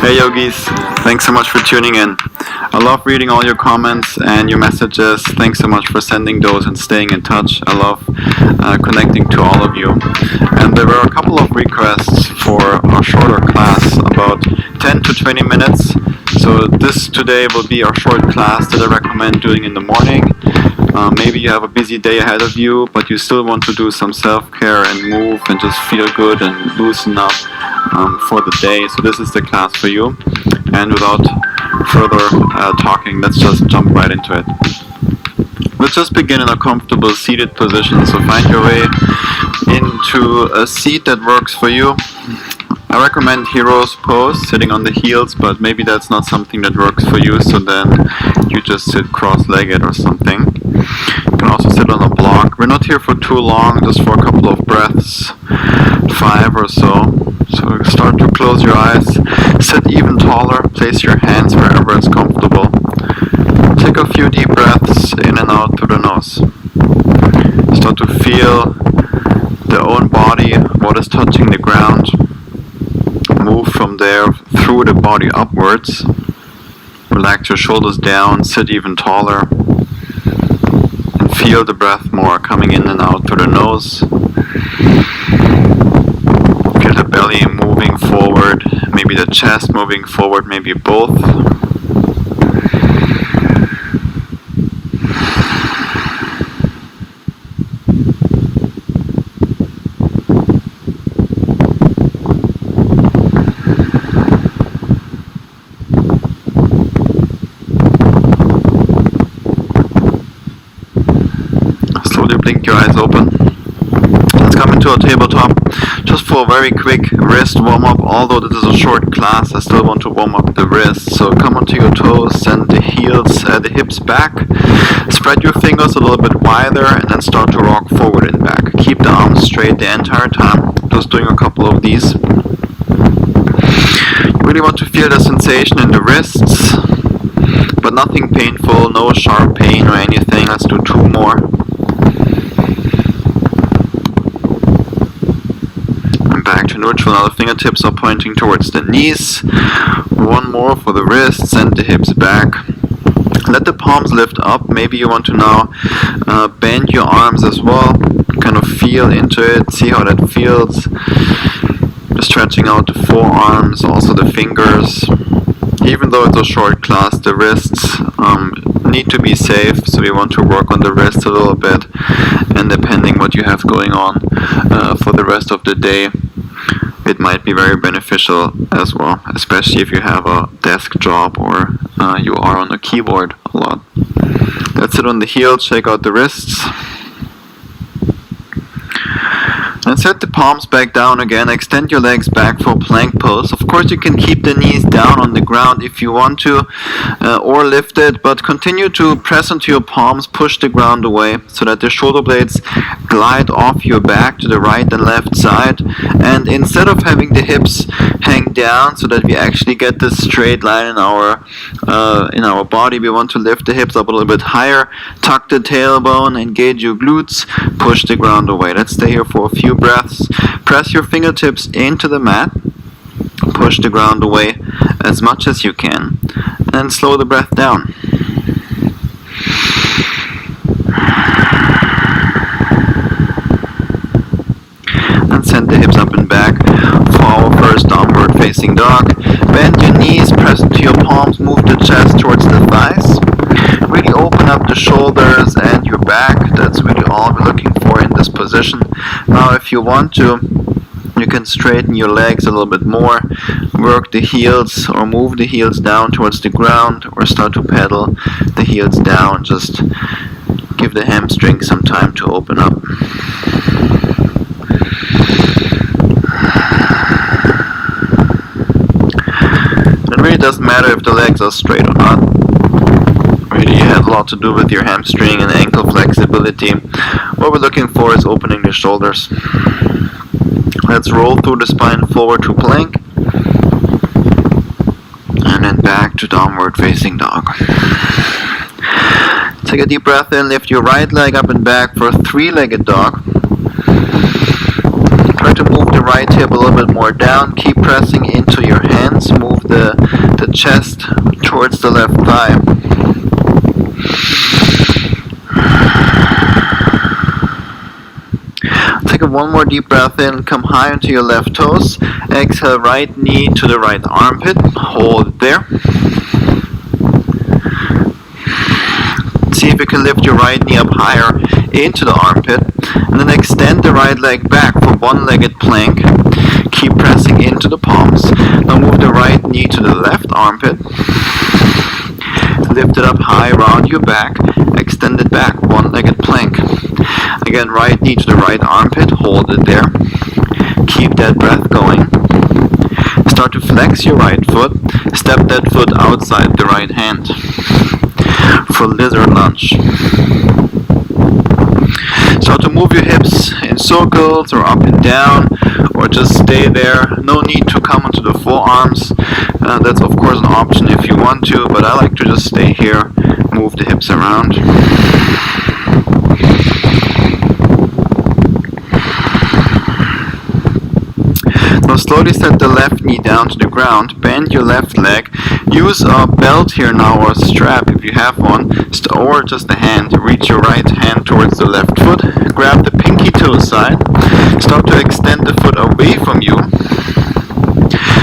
Hey yogis, thanks so much for tuning in. I love reading all your comments and your messages. Thanks so much for sending those and staying in touch. I love connecting to all of you. And there were a couple of requests for a shorter class, about 10 to 20 minutes. So this today will be our short class that I recommend doing in the morning. Maybe you have a busy day ahead of you, but you still want to do some self-care and move and just feel good and loosen up for the day. So this is the class for you. And without further talking, let's just jump right into it. Let's just begin in a comfortable seated position. So find your way into a seat that works for you. I recommend hero's pose, sitting on the heels, but maybe that's not something that works for you, so then you just sit cross-legged or something. You can also sit on a block. We're not here for too long, just for a couple of breaths, 5 or so. So start to close your eyes, sit even taller, place your hands wherever it's comfortable. Take a few deep breaths in and out through the nose. Start to feel the own body, what is touching the ground. Move from there through the body upwards. Relax your shoulders down, sit even taller. And feel the breath more coming in and out through the nose. Feel the belly moving forward, maybe the chest moving forward, maybe both. Blink your eyes open. Let's come into a tabletop just for a very quick wrist warm-up. Although this is a short class, I still want to warm up the wrists. So come onto your toes, send the heels, the hips back. Spread your fingers a little bit wider and then start to rock forward and back. Keep the arms straight the entire time. Just doing a couple of these. You really want to feel the sensation in the wrists, but nothing painful, no sharp pain or anything. Let's do 2 more. Back to neutral. Now the fingertips are pointing towards the knees. 1 more for the wrists and the hips back. Let the palms lift up. Maybe you want to now bend your arms as well. Kind of feel into it. See how that feels. Just stretching out the forearms, also the fingers. Even though it's a short class, the wrists need to be safe, so we want to work on the wrists a little bit. And depending what you have going on for the rest of the day, it might be very beneficial as well, especially if you have a desk job or you are on a keyboard a lot. Let's sit on the heels, shake out the wrists. And set the palms back down again. Extend your legs back for plank pose. Of course, you can keep the knees down on the ground if you want to, or lift it, but continue to press into your palms, push the ground away so that the shoulder blades glide off your back to the right and left side. And instead of having the hips hang down so that we actually get this straight line in our body, we want to lift the hips up a little bit higher, tuck the tailbone, engage your glutes, push the ground away. Let's stay here for a few breaths. Press your fingertips into the mat, push the ground away as much as you can, and slow the breath down. And send the hips up and back for our first downward facing dog. Bend your knees, press into your palms, move the chest towards the thighs. Really open up the shoulders and your back. That's really all we're looking for in this position. Now if you want to, you can straighten your legs a little bit more, work the heels or move the heels down towards the ground, or start to pedal the heels down. Just give the hamstring some time to open up. It really doesn't matter if the legs are straight or not. Really has a lot to do with your hamstring and ankle flexibility. What we're looking for is opening the shoulders. Let's roll through the spine forward to plank, and then back to downward facing dog. Take a deep breath in, lift your right leg up and back for a 3-legged dog. Try to move the right hip a little bit more down. Keep pressing into your hands. Move the chest towards the left thigh. Take one more deep breath in, come high onto your left toes. Exhale, right knee to the right armpit. Hold it there. See if you can lift your right knee up higher into the armpit. And then extend the right leg back for one-legged plank. Keep pressing into the palms. Now move the right knee to the left armpit. Lift it up high around your back. Extend it back, one-legged plank. Again, right knee to the right armpit. Hold it there. Keep that breath going. Start to flex your right foot. Step that foot outside the right hand for lizard lunge. Start to move your hips in circles or up and down, or just stay there. No need to come onto the forearms. That's of course an option if you want to, but I like to just stay here, move the hips around. Now slowly set the left knee down to the ground, bend your left leg, use a belt here now or a strap if you have one, or just a hand. Reach your right hand towards the left foot, grab the pinky toe side, start to extend the foot away from you,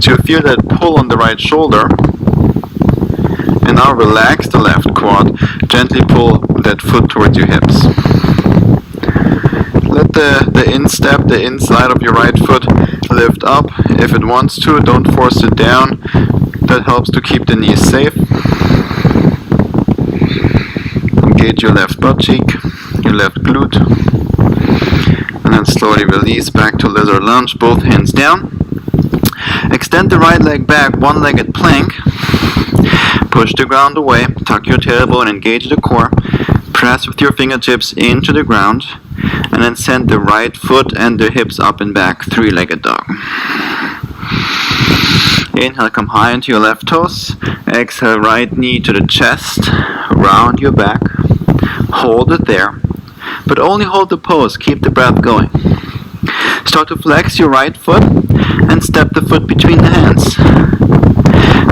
so you feel that pull on the right shoulder, and now relax the left quad, gently pull that foot towards your hips. Let the instep, the inside of your right foot, lift up if it wants to. Don't force it down. That helps to keep the knees safe. Engage your left butt cheek, your left glute, and then slowly release back to lizard lunge, both hands down. Extend the right leg back, one-legged plank. Push the ground away, tuck your tailbone, engage the core. Press with your fingertips into the ground, and then send the right foot and the hips up and back, three-legged dog. Inhale, come high into your left toes. Exhale, right knee to the chest, round your back. Hold it there, but only hold the pose, keep the breath going. Start to flex your right foot and step the foot between the hands.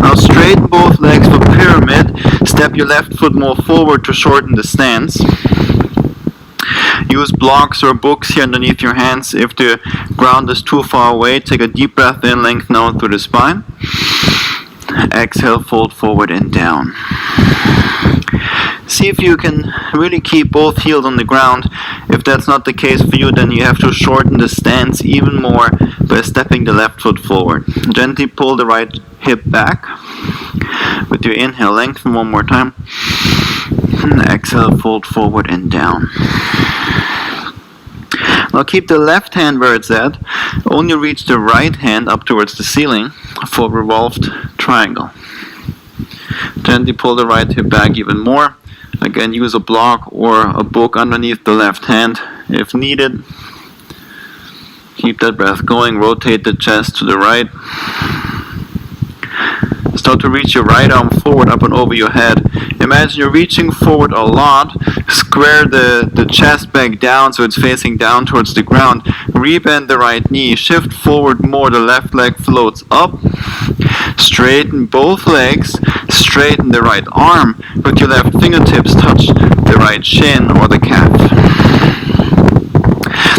Now straighten both legs for pyramid. Step your left foot more forward to shorten the stance. Use blocks or books here underneath your hands. If the ground is too far away, take a deep breath in, lengthen out through the spine. Exhale, fold forward and down. See if you can really keep both heels on the ground. If that's not the case for you, then you have to shorten the stance even more by stepping the left foot forward. Gently pull the right hip back. With your inhale, lengthen one more time. And exhale, fold forward and down. Now keep the left hand where it's at. Only reach the right hand up towards the ceiling for revolved triangle. Gently pull the right hip back even more. Again, use a block or a book underneath the left hand if needed. Keep that breath going. Rotate the chest to the right. Start to reach your right arm forward, up and over your head. Imagine you're reaching forward a lot. Square the chest back down so it's facing down towards the ground. Rebend the right knee. Shift forward more. The left leg floats up. Straighten both legs. Straighten the right arm. But your left fingertips touch the right shin or the calf.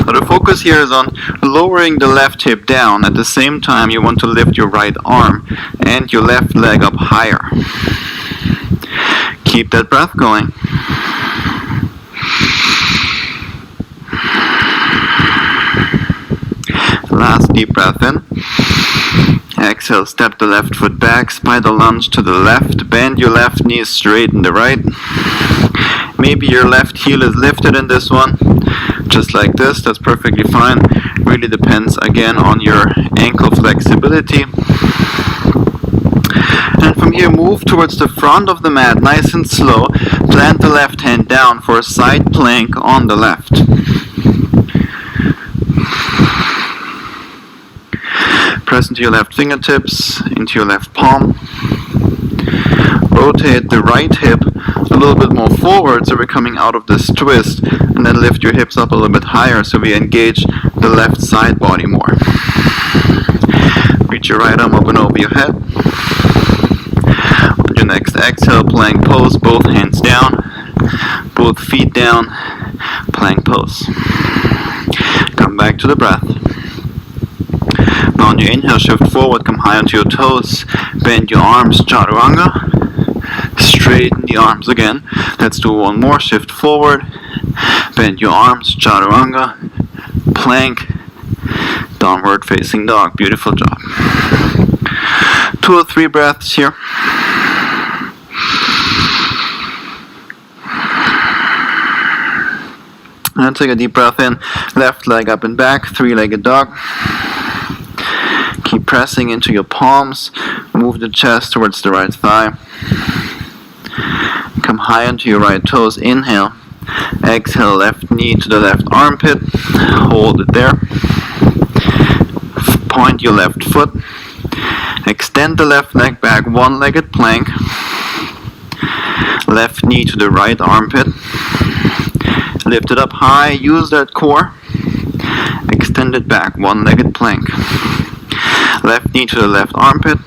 Now the focus here is on lowering the left hip down. At the same time, you want to lift your right arm and your left leg up higher. Keep that breath going. Last deep breath in. Exhale, step the left foot back, spider lunge to the left, bend your left knee, straighten the right. Maybe your left heel is lifted in this one, just like this, that's perfectly fine. Really depends again on your ankle flexibility. And from here, move towards the front of the mat, nice and slow. Plant the left hand down for a side plank on the left. Press into your left fingertips, into your left palm. Rotate the right hip a little bit more forward so we're coming out of this twist, and then lift your hips up a little bit higher so we engage the left side body more. Reach your right arm up and over your head. On your next exhale, plank pose, both hands down, both feet down, plank pose. Come back to the breath. Now on your inhale, shift forward, come high onto your toes, bend your arms, chaturanga. Straighten the arms again. Let's do one more. Shift forward, bend your arms, chaturanga, plank, downward facing dog. Beautiful job. 2 or 3 breaths here. And take a deep breath in. Left leg up and back, 3-legged dog. Keep pressing into your palms. Move the chest towards the right thigh. Come high onto your right toes. Inhale. Exhale, left knee to the left armpit. Hold it there. Point your left foot. Extend the left leg back, 1-legged plank. Left knee to the right armpit. Lift it up high, use that core. Extend it back, 1-legged plank. Left knee to the left armpit.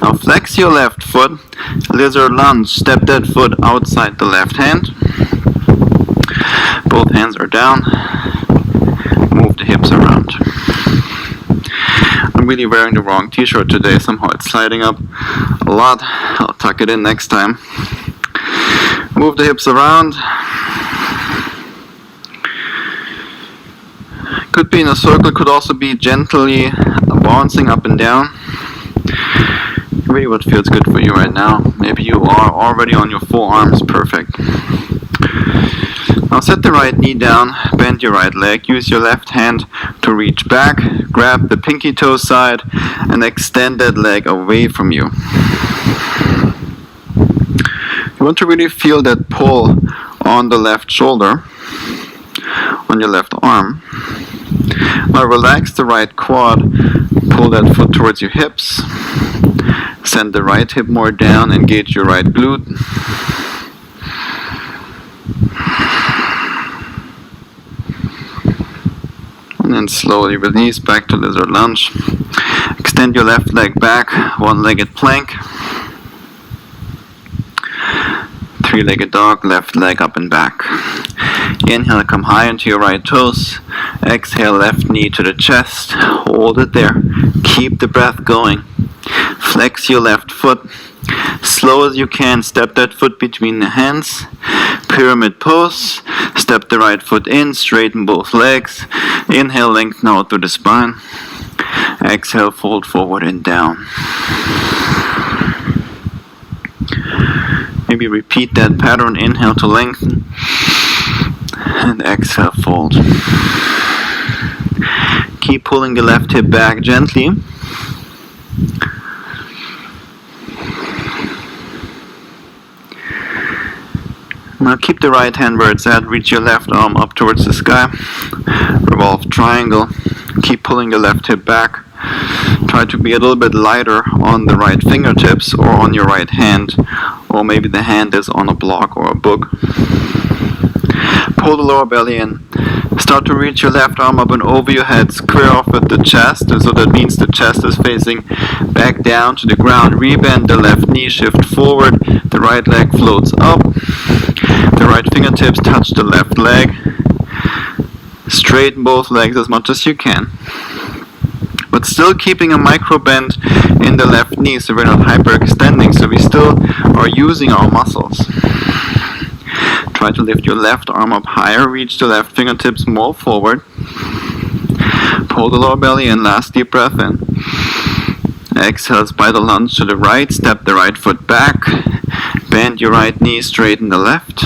Now flex your left foot, lizard lunge, step that foot outside the left hand. Both hands are down. Move the hips around. I'm really wearing the wrong t-shirt today, somehow it's sliding up a lot. I'll tuck it in next time. Move the hips around. Could be in a circle, could also be gently bouncing up and down. Really what feels good for you right now. Maybe you are already on your forearms, perfect. Now set the right knee down, bend your right leg, use your left hand to reach back, grab the pinky toe side and extend that leg away from you. You want to really feel that pull on the left shoulder, on your left arm. Now relax the right quad, pull that foot towards your hips, send the right hip more down, engage your right glute. And then slowly release back to lizard lunge. Extend your left leg back, 1-legged plank. 3-legged dog, left leg up and back. Inhale, come high into your right toes. Exhale, left knee to the chest. Hold it there. Keep the breath going. Flex your left foot. Slow as you can, step that foot between the hands. Pyramid pose. Step the right foot in, straighten both legs. Inhale, lengthen out through the spine. Exhale, fold forward and down. Maybe repeat that pattern. Inhale to lengthen. And exhale, fold. Keep pulling the left hip back gently. Now keep the right hand where it's at. Reach your left arm up towards the sky. Revolve triangle. Keep pulling the left hip back. Try to be a little bit lighter on the right fingertips or on your right hand. Or maybe the hand is on a block or a book. Pull the lower belly in. Start to reach your left arm up and over your head, square off with the chest, and so that means the chest is facing back down to the ground. Rebend the left knee, shift forward, the right leg floats up, the right fingertips touch the left leg. Straighten both legs as much as you can, but still keeping a micro bend in the left knee so we're not hyperextending, so we still are using our muscles. Try to lift your left arm up higher, reach the left fingertips more forward. Pull the lower belly in, last deep breath in. Exhale, spider lunge to the right, step the right foot back. Bend your right knee, straighten the left.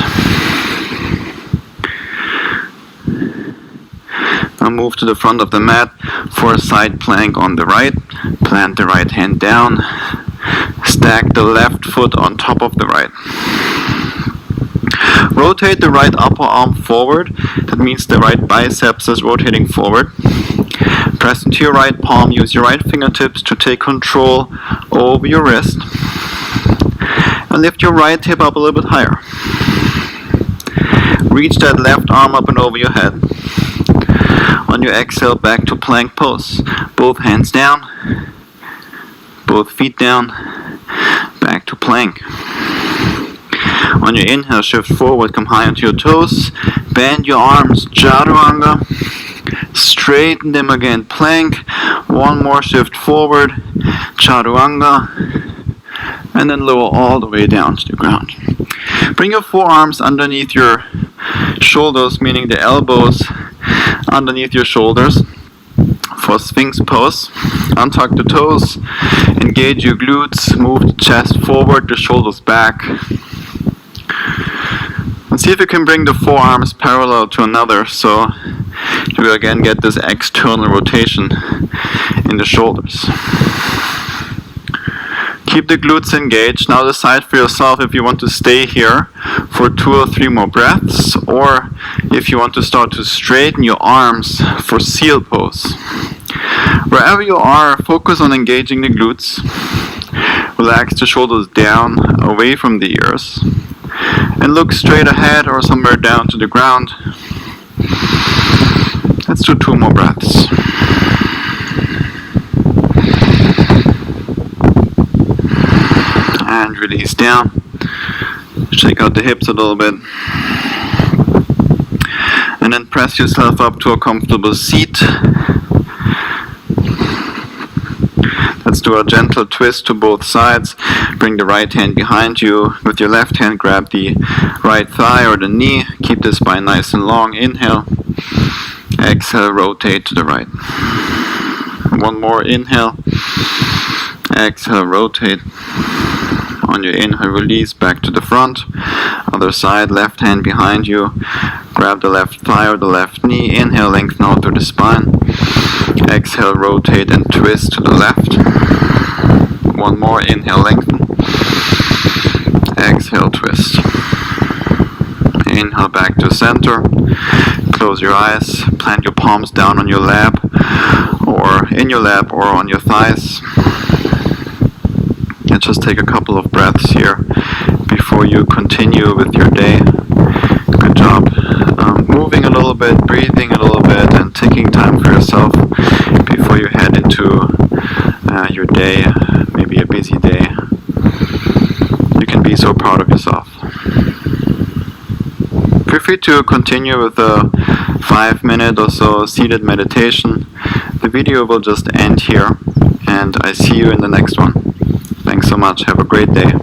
Now move to the front of the mat for a side plank on the right. Plant the right hand down. Stack the left foot on top of the right. Rotate the right upper arm forward. That means the right biceps is rotating forward. Press into your right palm. Use your right fingertips to take control over your wrist. And lift your right hip up a little bit higher. Reach that left arm up and over your head. On On your exhale, back to plank pose. Both hands down, both feet down, back to plank. On your inhale, shift forward, come high onto your toes, bend your arms, chaturanga, straighten them again, plank, one more shift forward, chaturanga, and then lower all the way down to the ground. Bring your forearms underneath your shoulders, meaning the elbows underneath your shoulders for Sphinx pose. Untuck the toes, engage your glutes, move the chest forward, the shoulders back. And see if you can bring the forearms parallel to another, so you will again get this external rotation in the shoulders. Keep the glutes engaged. Now decide for yourself if you want to stay here for 2 or 3 more breaths, or if you want to start to straighten your arms for seal pose. Wherever you are, focus on engaging the glutes. Relax the shoulders down, away from the ears. And look straight ahead or somewhere down to the ground. Let's do 2 more breaths. And release down. Shake out the hips a little bit. And then press yourself up to a comfortable seat. Let's do a gentle twist to both sides. Bring the right hand behind you. With your left hand, grab the right thigh or the knee. Keep the spine nice and long. Inhale. Exhale, rotate to the right. One more inhale. Exhale, rotate. On your inhale, release back to the front. Other side, left hand behind you. Grab the left thigh or the left knee. Inhale, lengthen out through the spine. Exhale, rotate and twist to the left. One more, inhale, lengthen. Exhale, twist. Inhale, back to center. Close your eyes. Plant your palms down on your lap, or in your lap, or on your thighs. And just take a couple of breaths here before you continue with your day. Good job. Moving a little bit, breathing a little bit, and taking time for yourself before you head into your day, maybe a busy day. You can be so proud of yourself. Feel free to continue with a 5-minute or so seated meditation. The video will just end here, and I see you in the next one. Thanks so much. Have a great day.